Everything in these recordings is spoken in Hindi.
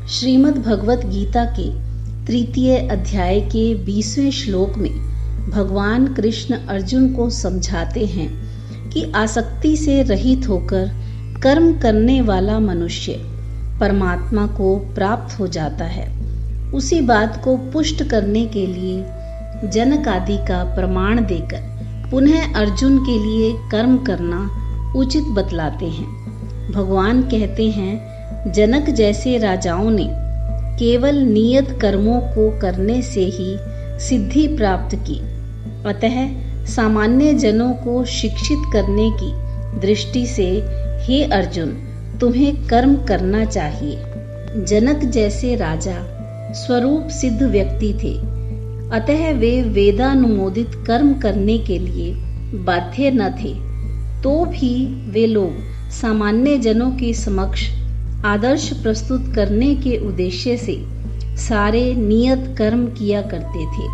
श्रीमद् भगवत गीता के तृतीय अध्याय के 20वें श्लोक में भगवान कृष्ण अर्जुन को समझाते हैं कि आसक्ति से रहित होकर कर्म करने वाला मनुष्य परमात्मा को प्राप्त हो जाता है। उसी बात को पुष्ट करने के लिए जनक आदि का प्रमाण देकर पुनः अर्जुन के लिए कर्म करना उचित बतलाते हैं। भगवान कहते हैं, जनक जैसे राजाओं ने केवल नियत कर्मों को करने से ही सिद्धि प्राप्त की। अतः सामान्य जनों को शिक्षित करने की दृष्टि से हे अर्जुन, तुम्हें कर्म करना चाहिए। जनक जैसे राजा स्वरूप सिद्ध व्यक्ति थे, अतः वे वेदानुमोदित कर्म करने के लिए बाध्य न थे। तो भी वे लोग सामान्य जनों के समक्ष आदर्श प्रस्तुत करने के उद्देश्य से सारे नियत कर्म किया करते थे।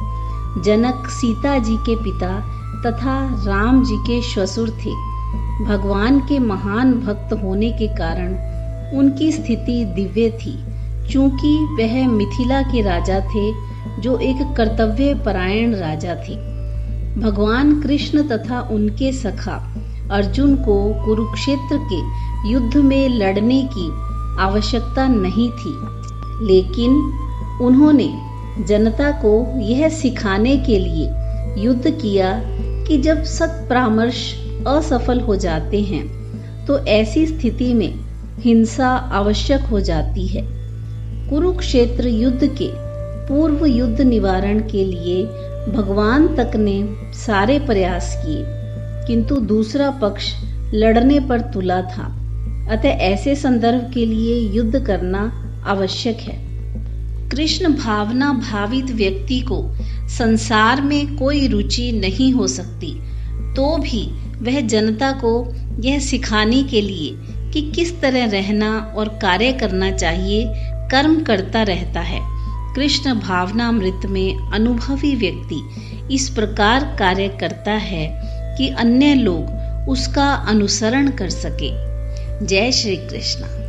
जनक सीता जी के पिता तथा राम जी के श्वशुर थे। भगवान के महान भक्त होने के कारण उनकी स्थिति दिव्य थी, चूंकि वह मिथिला के राजा थे जो एक कर्तव्य परायण राजा थे। भगवान कृष्ण तथा उनके सखा अर्जुन को कुरुक्षेत्र के युद्ध में लड़ने की आवश्यकता नहीं थी, लेकिन उन्होंने जनता को यह सिखाने के लिए युद्ध किया कि जब सत्परामर्श असफल हो जाते हैं तो ऐसी स्थिति में हिंसा आवश्यक हो जाती है। कुरुक्षेत्र युद्ध के पूर्व युद्ध निवारण के लिए भगवान तक ने सारे प्रयास किए, किंतु दूसरा पक्ष लड़ने पर तुला था। अतः ऐसे संदर्भ के लिए युद्ध करना आवश्यक है। कृष्ण भावना भावित व्यक्ति को संसार में कोई रुचि नहीं हो सकती, तो भी वह जनता को यह सिखाने के लिए कि किस तरह रहना और कार्य करना चाहिए कर्म करता रहता है। कृष्ण भावनामृत में अनुभवी व्यक्ति इस प्रकार कार्य करता है कि अन्य लोग उसका अनुसरण कर सके। जय श्री कृष्ण।